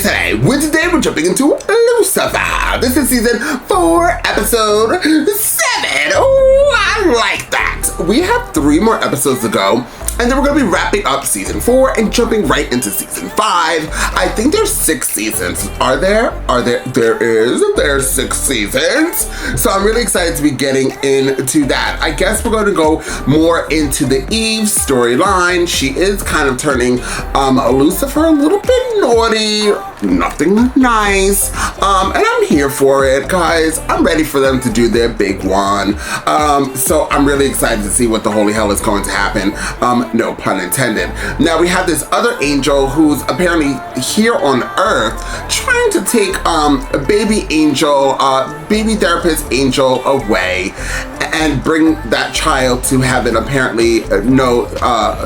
today. Today we're jumping into Lucifer. This is season 4, episode 7. Oh, I like that. We have 3 more episodes to go, and then we're going to be wrapping up season 4 and jumping right into season 5. I think there's 6 seasons. Are there? There's 6 seasons. So I'm really excited to be getting into that. I guess we're going to go more into the Eve storyline. She is kind of turning Lucifer a little bit naughty, nothing nice, and I'm here for it, guys. I'm ready for them to do their big one. So I'm really excited to see what the holy hell is going to happen. No pun intended. Now we have this other angel who's apparently here on Earth trying to take a baby angel, baby therapist angel away and bring that child to heaven. Apparently no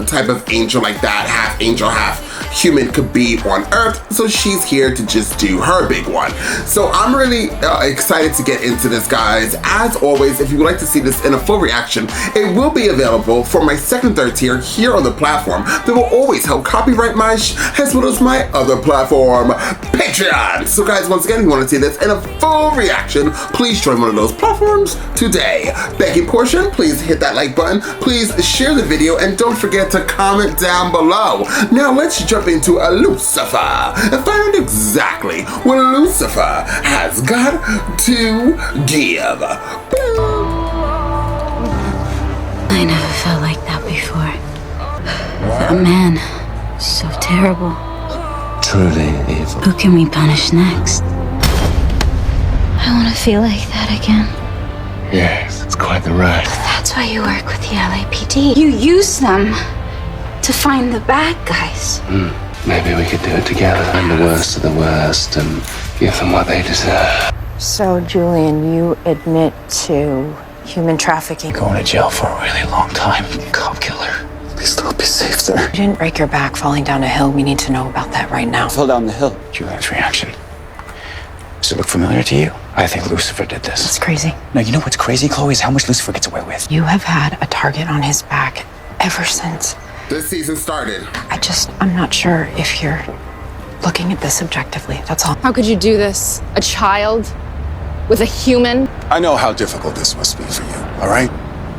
type of angel like that, half angel, half human, could be on Earth, so she's here to just do her big one. So I'm really excited to get into this, guys. As always, if you would like to see this in a full reaction, it will be available for my 2nd and 3rd tier here on the platform that will always help copyright my as well as my other platform, Patreon. So guys, once again, if you want to see this in a full reaction, please join one of those platforms today. Begging portion, please hit that like button, please share the video, and don't forget to comment down below. Now let's jump into a Lucifer and find out exactly what Lucifer has got to give. I never felt like that before. A man so terrible. Truly evil. Who can we punish next? I want to feel like that again. Yes, it's quite the ride. That's why you work with the LAPD. You use them to find the bad guys. Maybe we could do it together. I'm the worst of the worst and give them what they deserve. So, Julian, you admit to human trafficking. Going to jail for a really long time. Cop killer. Please don't be safe, sir. You didn't break your back falling down a hill. We need to know about that right now. Fell down the hill. Julian's reaction. Does it look familiar to you? I think Lucifer did this. That's crazy. Now, you know what's crazy, Chloe, is how much Lucifer gets away with. You have had a target on his back ever since this season started. I'm not sure if you're looking at this objectively, that's all. How could you do this? A child with a human? I know how difficult this must be for you, all right?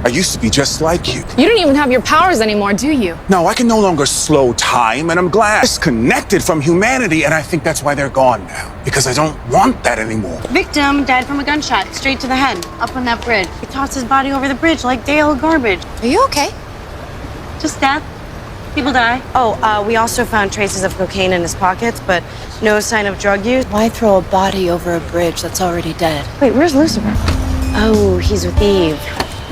I used to be just like you. You don't even have your powers anymore, do you? No, I can no longer slow time, and I'm glad. Disconnected from humanity, and I think that's why they're gone now. Because I don't want that anymore. Victim died from a gunshot, straight to the head, up on that bridge. He tossed his body over the bridge like Dale garbage. Are you okay? Just death. People die. Oh, we also found traces of cocaine in his pockets, but no sign of drug use. Why throw a body over a bridge that's already dead? Wait, where's Lucifer? Oh, he's with Eve.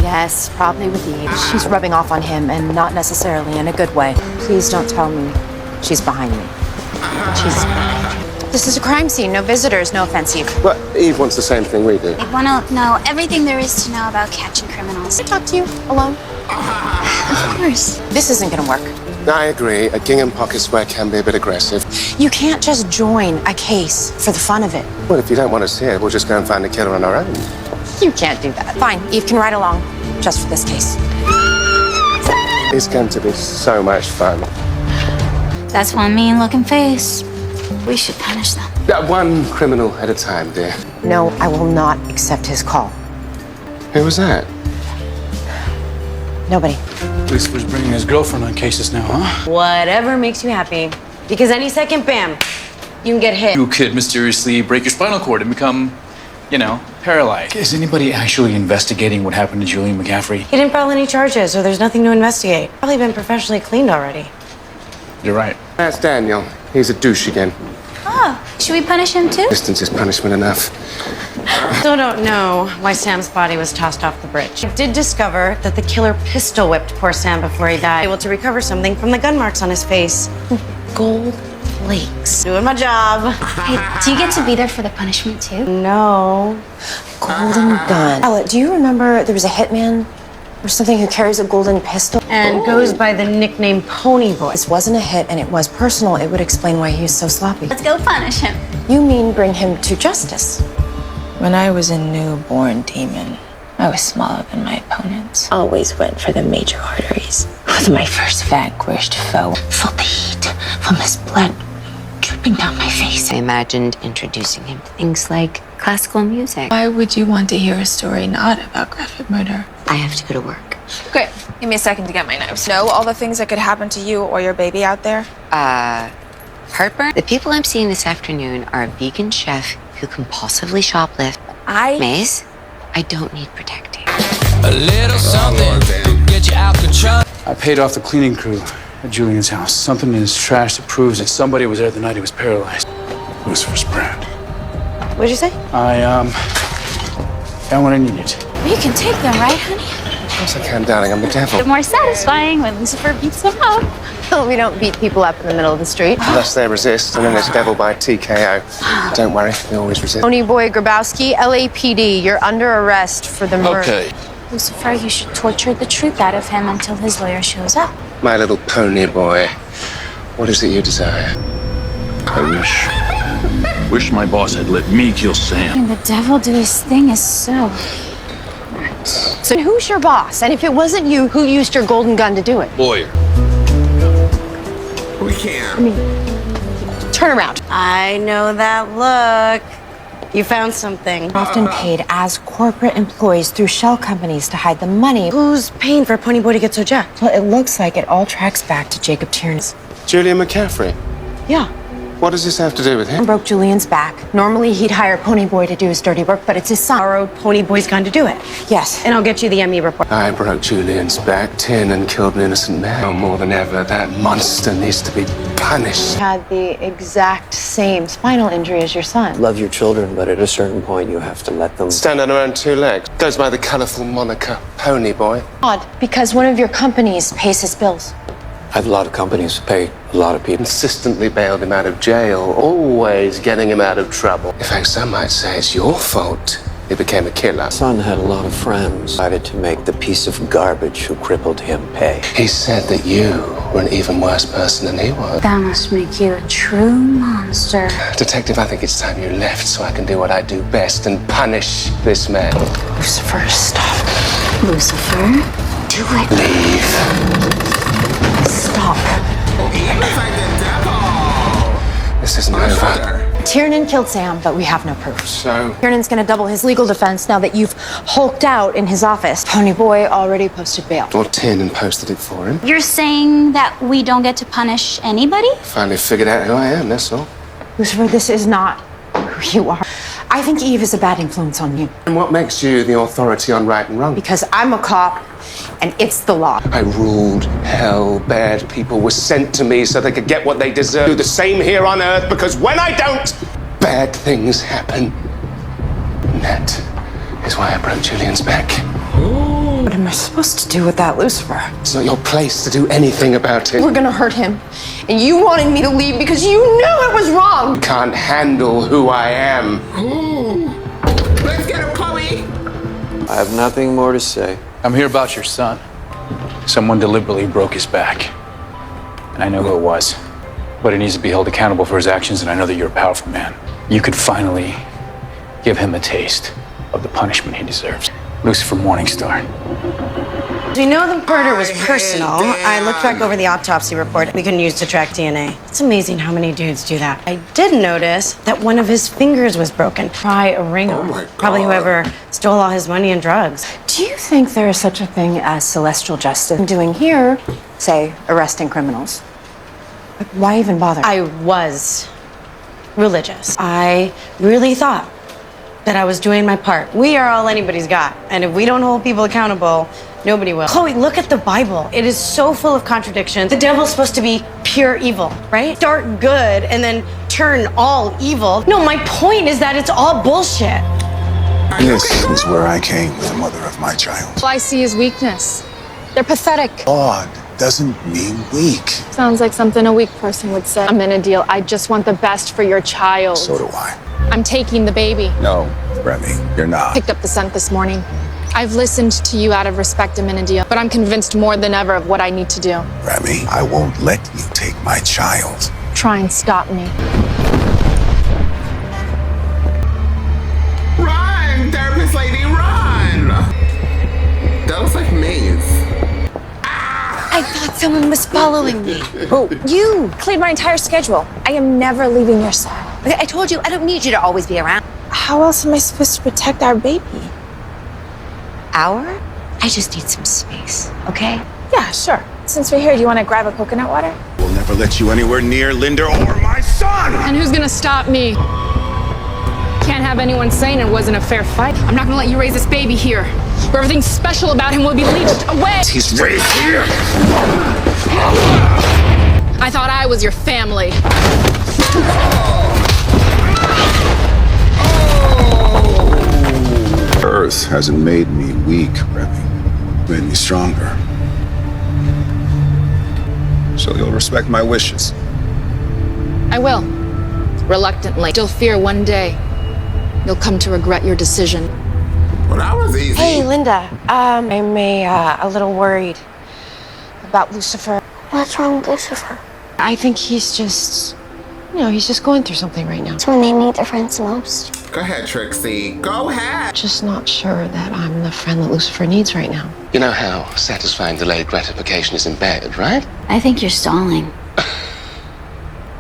Yes, probably with Eve. She's rubbing off on him, and not necessarily in a good way. Please don't tell me she's behind me. This is a crime scene. No visitors. No offense, Eve. But Eve wants the same thing we do. I want to know everything there is to know about catching criminals. Can I talk to you alone? Of course. This isn't gonna work. I agree. A gingham pocket square can be a bit aggressive. You can't just join a case for the fun of it. Well, if you don't want to see it, we'll just go and find the killer on our own. You can't do that. Fine, Eve can ride along, just for this case. It's going to be so much fun. That's one mean-looking face. We should punish them. One criminal at a time, dear. No, I will not accept his call. Who was that? Nobody. Lucifer's bringing his girlfriend on cases now, huh? Whatever makes you happy. Because any second, bam, you can get hit. You could mysteriously break your spinal cord and become, paralyzed. Is anybody actually investigating what happened to Julian McCaffrey? He didn't file any charges, so there's nothing to investigate. Probably been professionally cleaned already. You're right. That's Daniel. He's a douche again. Oh, should we punish him too? Distance is punishment enough. Still don't know why Sam's body was tossed off the bridge. I did discover that the killer pistol whipped poor Sam before he died. Able to recover something from the gun marks on his face. Gold flakes. Doing my job. Hey, do you get to be there for the punishment too? No. Golden gun. Ella, do you remember there was a hitman or something who carries a golden pistol? And goes by the nickname Pony Boy. This wasn't a hit and it was personal. It would explain why he was so sloppy. Let's go punish him. You mean bring him to justice? When I was a newborn demon, I was smaller than my opponents. Always went for the major arteries. With my first vanquished foe, felt the heat from his blood dropping down my face. I imagined introducing him to things like classical music. Why would you want to hear a story not about graphic murder? I have to go to work. Great. Give me a second to get my knives. Know all the things that could happen to you or your baby out there? Heartburn? The people I'm seeing this afternoon are a vegan chef who compulsively shoplift. Maze, I don't need protecting. A little something to get you out control. I paid off the cleaning crew at Julian's house. Something in his trash that proves that somebody was there the night he was paralyzed. Lucifer's brand. What'd you say? I found what I needed. You can take them, right, honey? Of course I can, darling. I'm the devil. They're more satisfying when Lucifer beats them up. Well, we don't beat people up in the middle of the street. Unless they resist, and then there's devil by TKO. Don't worry, we always resist. Pony Boy Grabowski, LAPD, you're under arrest for the murder. Okay. Lucifer, you should torture the truth out of him until his lawyer shows up. My little pony boy, what is it you desire? I wish my boss had let me kill Sam. And the devil do his thing is so. So who's your boss? And if it wasn't you, who used your golden gun to do it? Lawyer. We can't. Turn around. I know that look. You found something. Often paid as corporate employees through shell companies to hide the money. Who's paying for Pony Boy to get so jacked? Well, it looks like it all tracks back to Jacob Tierney's. Julian McCaffrey. Yeah. What does this have to do with him? Broke Julian's back. Normally, he'd hire Pony Boy to do his dirty work, but it's his son. Borrowed Pony Boy's gun to do it. Yes. And I'll get you the ME report. I broke Julian's back, and killed an innocent man. Oh, more than ever, that monster needs to be punished. Had the exact same spinal injury as your son. Love your children, but at a certain point you have to let them Stand on their own two legs. Goes by the colorful moniker, Pony Boy. Odd, because one of your companies pays his bills. I have a lot of companies who pay a lot of people. Consistently bailed him out of jail, always getting him out of trouble. In fact, some might say it's your fault he became a killer. Son had a lot of friends. Decided to make the piece of garbage who crippled him pay. He said that you were an even worse person than he was. That must make you a true monster. Detective, I think it's time you left so I can do what I do best and punish this man. Lucifer, stop. Lucifer, do it. Leave. Stop. This isn't over. Tiernan killed Sam, but we have no proof. So? Tiernan's gonna double his legal defense now that you've hulked out in his office. Pony Boy already posted bail. Well, Tiernan posted it for him. You're saying that we don't get to punish anybody? Finally figured out who I am, that's all. Lucifer, this is not who you are. I think Eve is a bad influence on you. And what makes you the authority on right and wrong? Because I'm a cop, and it's the law. I ruled hell. Bad people were sent to me so they could get what they deserve. Do the same here on Earth, because when I don't, bad things happen. And that is why I broke Julian's back. What am I supposed to do with that, Lucifer? It's not your place to do anything about it. We're gonna hurt him. And you wanted me to leave because you knew it was wrong. You can't handle who I am. Let's get him, Chloe. I have nothing more to say. I'm here about your son. Someone deliberately broke his back. And I know who it was. But he needs to be held accountable for his actions, and I know that you're a powerful man. You could finally give him a taste of the punishment he deserves. Lucifer Morningstar. We know the murder was personal. I looked back over the autopsy report we can use to track DNA. It's amazing how many dudes do that. I did notice that one of his fingers was broken. Try a ringer. Oh my God. Probably whoever stole all his money and drugs. Do you think there is such a thing as celestial justice? Doing here, say, arresting criminals. Like, why even bother? I was religious. I really thought that I was doing my part. We are all anybody's got. And if we don't hold people accountable, nobody will. Chloe, look at the Bible. It is so full of contradictions. The devil's supposed to be pure evil, right? Start good and then turn all evil. No, my point is that it's all bullshit. This is where I came with the mother of my child. All I see is weakness. They're pathetic. Odd doesn't mean weak. Sounds like something a weak person would say. Amenadiel, I just want the best for your child. So do I. I'm taking the baby. No, Remy, you're not. Picked up the scent this morning. I've listened to you out of respect, Amenadiel, but I'm convinced more than ever of what I need to do. Remy, I won't let you take my child. Try and stop me. Run, therapist lady, run! That looks like Maze. I thought someone Someone was following me. Who? You cleared my entire schedule. I am never leaving your side. Okay, I told you, I don't need you to always be around. How else am I supposed to protect our baby? Hour? I just need some space, okay? Yeah, sure. Since we're here, do you want to grab a coconut water? We'll never let you anywhere near Linda or my son! And who's gonna stop me? Can't have anyone saying it wasn't a fair fight. I'm not gonna let you raise this baby here, where everything special about him will be leached away. He's raised here! I thought I was your family. Earth hasn't made me weak, Remy. Made me stronger. So you'll respect my wishes. I will. Reluctantly. Still fear one day you'll come to regret your decision. Well, that was easy. Hey, Linda. I'm a little worried about Lucifer. What's wrong with Lucifer? I think he's just, he's just going through something right now. It's when they need their friends the most. Go ahead, Trixie. Go ahead. Just not sure that I'm the friend that Lucifer needs right now. You know how satisfying delayed gratification is in bed, right? I think you're stalling.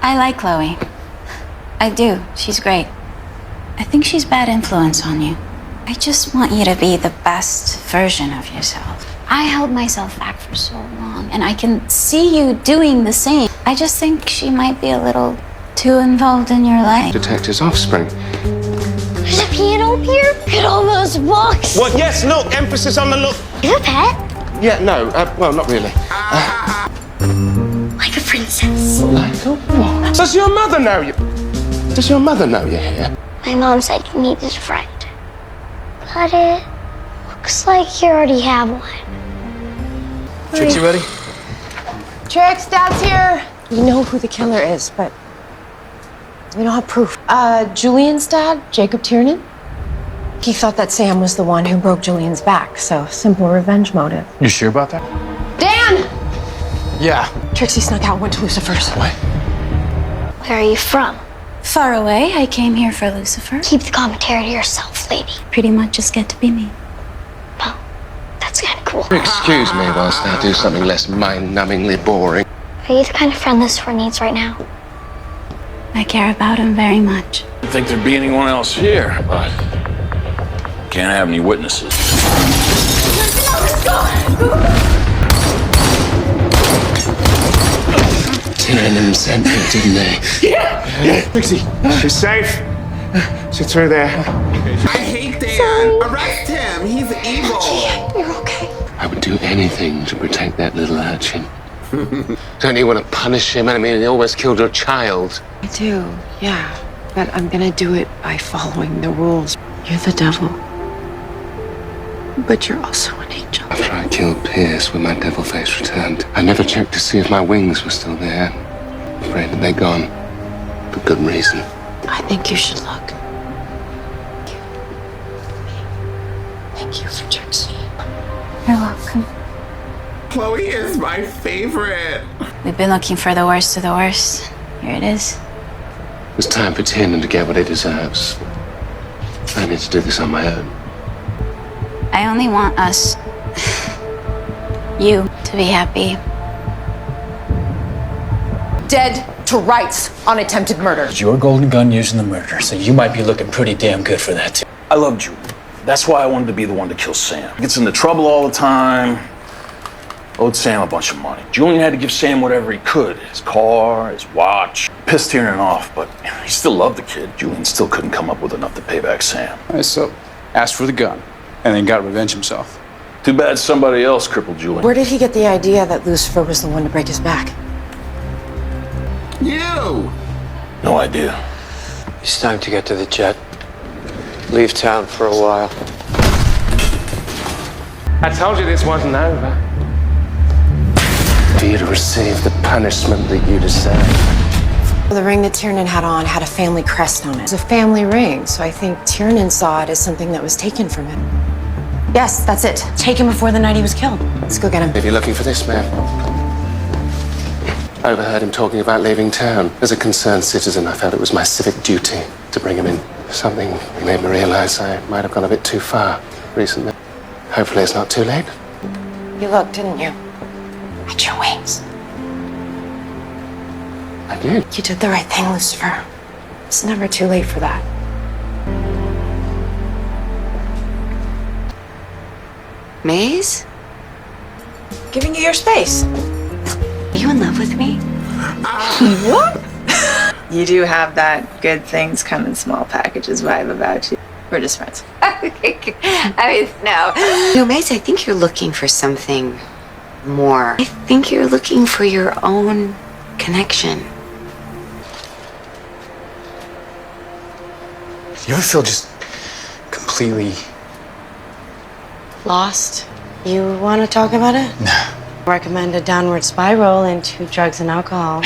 I like Chloe. I do. She's great. I think she's bad influence on you. I just want you to be the best version of yourself. I held myself back for so long, and I can see you doing the same. I just think she might be a little too involved in your life. Detect his offspring. There's a piano up here. Look at all those books. Well, yes, look, emphasis on the look. You have a pet? Yeah, no, well, not really. Like a princess. Like a what? Does your mother know you? Does your mother know you're here? My mom said you needed a friend. But it looks like you already have one. Trixie ready? Trix, Dad's here. We know who the killer is, but we don't have proof. Julian's dad, Jacob Tiernan, he thought that Sam was the one who broke Julian's back, so simple revenge motive. You sure about that? Dan! Yeah. Trixie snuck out and went to Lucifer's. What? Where are you from? Far away, I came here for Lucifer. Keep the commentary to yourself, lady. Pretty much just get to be me. Well, that's kind of cool. Excuse me whilst I do something less mind-numbingly boring. Are you the kind of friend Lucifer needs right now? I care about him very much. I think there'd be anyone else here, but can't have any witnesses. Tiernan sent me, didn't they? Yeah. Trixie, she's safe. She's through there. I hate Dan. Arrest him. He's evil. You're okay. I would do anything to protect that little urchin. Don't you want to punish him? I mean, he almost killed your child. I do, yeah. But I'm gonna do it by following the rules. You're the devil. But you're also an angel. After I killed Pierce when my devil face returned, I never checked to see if my wings were still there. Afraid that they're gone. For good reason. I think you should look. Thank you for Trixie. You're welcome. Chloe is my favorite. We've been looking for the worst of the worst. Here it is. It's time for Tiernan to get what he deserves. I need to do this on my own. I only want us, you, to be happy. Dead to rights on attempted murder. It's your golden gun used in the murder, so you might be looking pretty damn good for that, too. I love Julian. That's why I wanted to be the one to kill Sam. He gets into trouble all the time. Owed Sam a bunch of money. Julian had to give Sam whatever he could. His car, his watch. Pissed Tiernan off, but he still loved the kid. Julian still couldn't come up with enough to pay back Sam. So, asked for the gun, and then got revenge himself. Too bad somebody else crippled Julian. Where did he get the idea that Lucifer was the one to break his back? You. No idea. It's time to get to the jet. Leave town for a while. I told you this wasn't over. For you to receive the punishment that you deserve. The ring that Tiernan had on had a family crest on it. It was a family ring, so I think Tiernan saw it as something that was taken from him. Yes, that's it. Taken before the night he was killed. Let's go get him. If you're looking for this man, I overheard him talking about leaving town. As a concerned citizen, I felt it was my civic duty to bring him in. Something made me realize I might have gone a bit too far recently. Hopefully it's not too late. You looked, didn't you? At your wings. I did. You did the right thing, Lucifer. It's never too late for that. Maze? Giving you your space. Are you in love with me? What? You do have that good things come in small packages vibe about you. We're just friends. No, Maze, I think you're looking for something more. I think you're looking for your own connection. You ever feel just completely... Lost? You want to talk about it? Nah. Recommend a downward spiral into drugs and alcohol.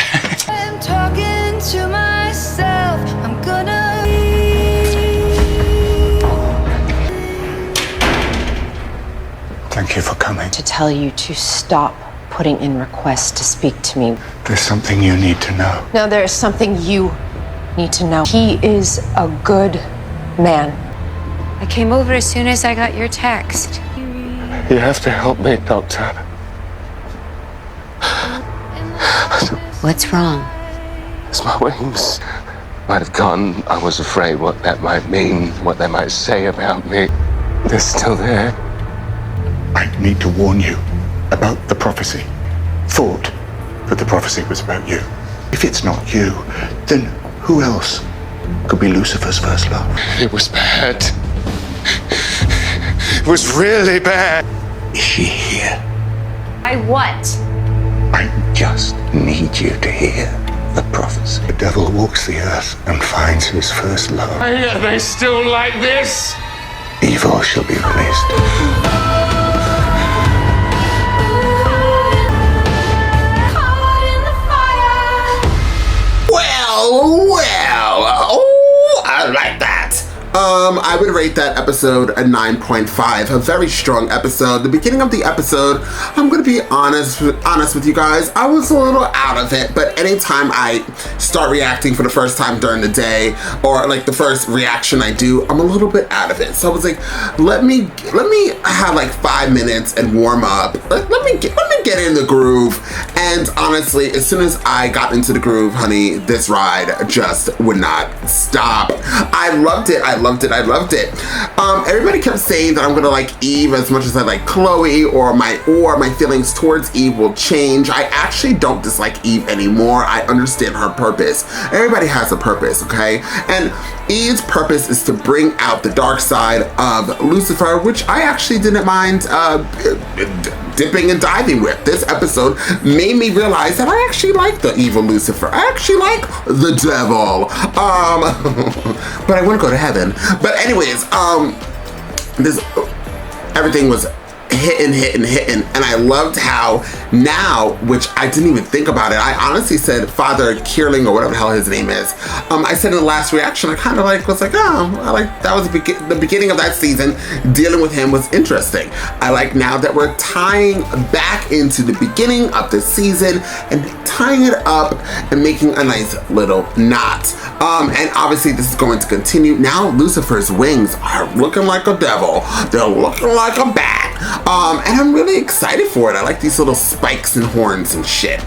I'm talking to myself. I'm gonna Thank you for coming. To tell you to stop putting in requests to speak to me. There's something you need to know. No, there is something you need to know. He is a good man. I came over as soon as I got your text. You have to help me, Doctor. What's wrong? It's my wings. Might have gone. I was afraid what that might mean, what they might say about me. They're still there. I need to warn you about the prophecy. Thought that the prophecy was about you. If it's not you, then who else could be Lucifer's first love? It was bad. It was really bad. Is she here? I what? I just need you to hear the prophecy. The devil walks the earth and finds his first love. Are they still like this? Evil shall be released. Oh, I like that. I would rate that episode a 9.5, a very strong episode. The beginning of the episode, I'm gonna be honest with you guys, I was a little out of it, but anytime I start reacting for the first time during the day, or like the first reaction I do, I'm a little bit out of it. So I was like, let me have like 5 minutes and warm up. Let me get in the groove. And honestly, as soon as I got into the groove, honey, this ride just would not stop. I loved it. Everybody kept saying that I'm gonna like Eve as much as I like Chloe, or my feelings towards Eve will change. I actually don't dislike Eve anymore. I understand her purpose. Everybody has a purpose, okay? And Eve's purpose is to bring out the dark side of Lucifer, which I actually didn't mind dipping and diving with. This episode made me realize that I actually like the evil Lucifer. I actually like the devil. But I want to go to heaven. But anyways, everything was hitting, and I loved how now, which I didn't even think about it, I honestly said Father Kierling, or whatever the hell his name is, I said in the last reaction, I kind of was like, oh, I like that was the beginning of that season. Dealing with him was interesting. I like now that we're tying back into the beginning of the season and tying it up and making a nice little knot. And obviously this is going to continue. Now Lucifer's wings are looking like a devil. They're looking like a bat. And I'm really excited for it. I like these little spikes and horns and shit.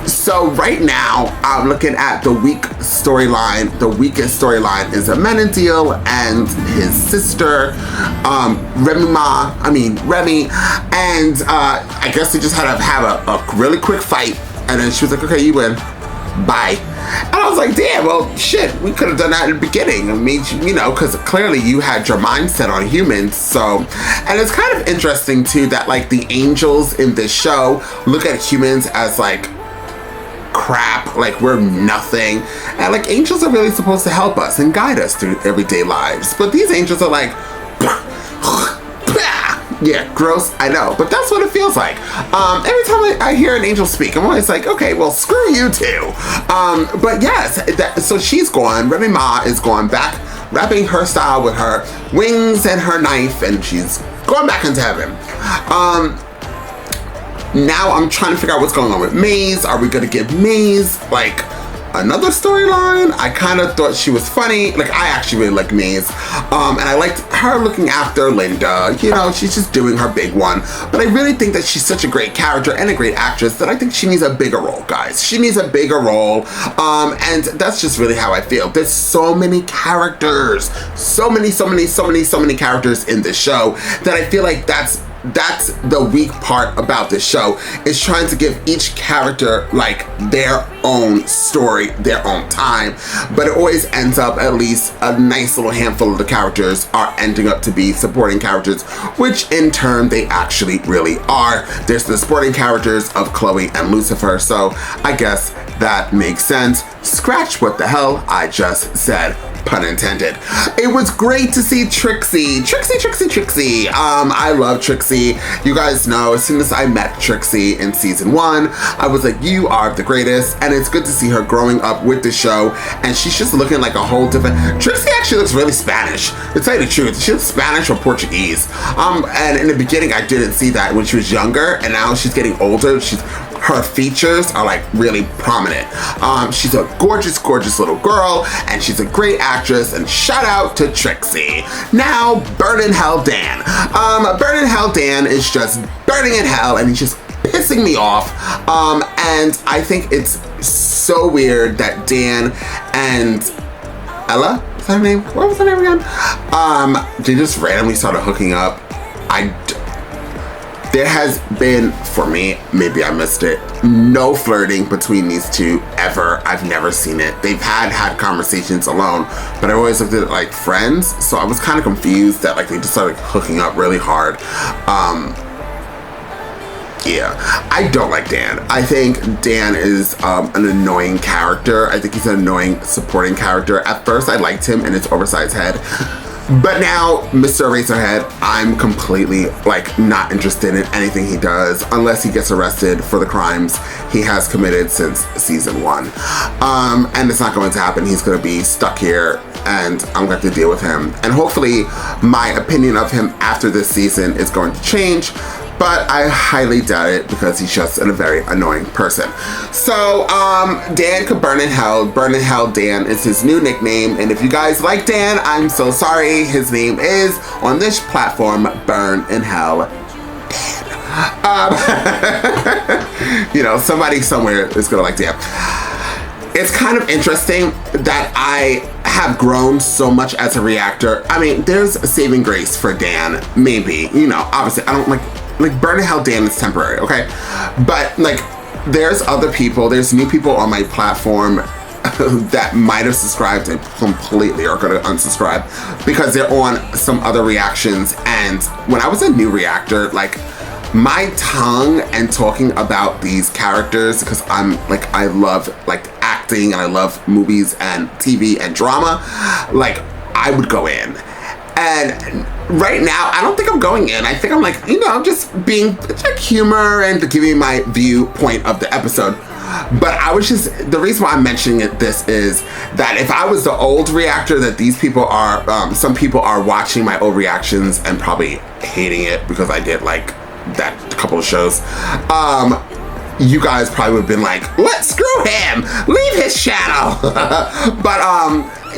So right now, I'm looking at the weak storyline. The weakest storyline is Amenadiel and his sister, Remy. And I guess they just had to have a really quick fight. And then she was like, okay, you win. Bye. And I was like, damn, well, shit, we could have done that in the beginning. I mean, you know, because clearly you had your mindset on humans. So, and it's kind of interesting too that like the angels in this show look at humans as like crap, like we're nothing. And like angels are really supposed to help us and guide us through everyday lives. But these angels are like, yeah, gross, I know, but that's what it feels like. Every time I hear an angel speak, I'm always like, okay, well, screw you too. But yes, so she's gone. Remy Ma is going back, wrapping her style with her wings and her knife, and she's going back into heaven. Now I'm trying to figure out what's going on with Maze. Are we gonna give Maze like another storyline. I kind of thought she was funny. Like, I actually really like Maze. And I liked her looking after Linda. You know, she's just doing her big one. But I really think that she's such a great character and a great actress that I think she needs a bigger role, guys. She needs a bigger role. And that's just really how I feel. There's so many characters. So many characters in this show that I feel like that's the weak part about this show, is trying to give each character like their own story, their own time, but it always ends up at least a nice little handful of the characters are ending up to be supporting characters, which in turn they actually really are. There's the supporting characters of Chloe and Lucifer, so I guess that makes sense. Scratch what the hell I just said, pun intended. It was great to see Trixie. Trixie. I love Trixie. You guys know, as soon as I met Trixie in season 1, I was like, you are the greatest. And it's good to see her growing up with the show. And she's just looking like a whole different... Trixie actually looks really Spanish. To tell you the truth, she looks Spanish or Portuguese. And in the beginning, I didn't see that when she was younger. And now she's getting older. Her features are like really prominent. She's a gorgeous little girl, and she's a great actress, and shout out to Trixie. Now, Burnin' Hell Dan. Burnin' Hell Dan is just burning in hell, and he's just pissing me off. And I think it's so weird that Dan and Ella, is that her name? What was her name again? They just randomly started hooking up. There has been, for me, maybe I missed it, no flirting between these two ever. I've never seen it. They've had conversations alone, but I always looked at it like friends, so I was kind of confused that like they just started hooking up really hard. Yeah, I don't like Dan. I think Dan is an annoying character. I think he's an annoying supporting character. At first, I liked him in his oversized head. But now, Mr. Eraserhead, I'm completely, like, not interested in anything he does unless he gets arrested for the crimes he has committed since season 1. And it's not going to happen. He's going to be stuck here, and I'm going to have to deal with him. And hopefully, my opinion of him after this season is going to change, but I highly doubt it because he's just a very annoying person. So, Dan could burn in hell. Burn in Hell Dan is his new nickname. And if you guys like Dan, I'm so sorry. His name is, on this platform, Burn in Hell Dan. You know, somebody somewhere is gonna like Dan. It's kind of interesting that I have grown so much as a reactor. I mean, there's a saving grace for Dan, maybe. You know, obviously, I don't like Burn in Hell Dan is temporary, okay? But like, there's other people, there's new people on my platform that might have subscribed and completely are gonna unsubscribe because they're on some other reactions. And when I was a new reactor, like, my tongue and talking about these characters, because I'm like, I love like acting and I love movies and TV and drama, like, I would go in. And right now, I don't think I'm going in. I think I'm like, you know, just being like humor and giving my viewpoint of the episode. But I was just, the reason why I'm mentioning this is that if I was the old reactor that these people are, some people are watching my old reactions and probably hating it because I did like that couple of shows. You guys probably would have been like, let's screw him, leave his channel. But,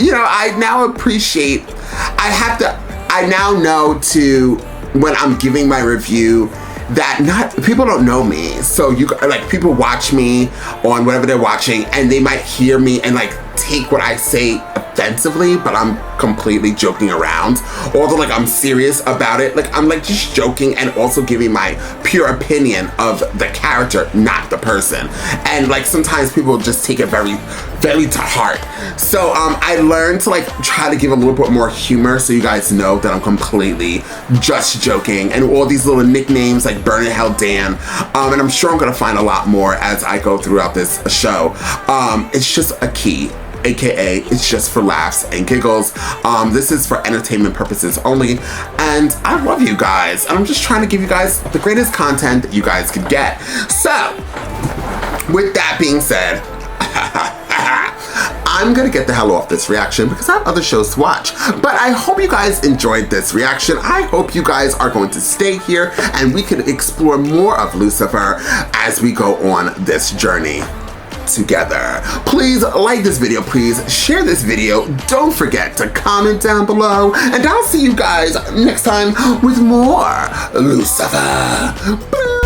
you know, I now appreciate, I now know to, when I'm giving my review, that people don't know me. So people watch me on whatever they're watching and they might hear me and like take what I say offensively, but I'm completely joking around. Although like I'm serious about it, like I'm like just joking and also giving my pure opinion of the character, not the person. And like sometimes people just take it very, very to heart. So I learned to like try to give a little bit more humor so you guys know that I'm completely just joking. And all these little nicknames like Burn in Hell Dan, and I'm sure I'm gonna find a lot more as I go throughout this show. It's just a key. AKA, it's just for laughs and giggles. This is for entertainment purposes only, and I love you guys. And I'm just trying to give you guys the greatest content that you guys could get. So, with that being said, I'm gonna get the hell off this reaction because I have other shows to watch. But I hope you guys enjoyed this reaction. I hope you guys are going to stay here and we can explore more of Lucifer as we go on this journey together. Please like this video, please share this video. Don't forget to comment down below, and I'll see you guys next time with more Lucifer.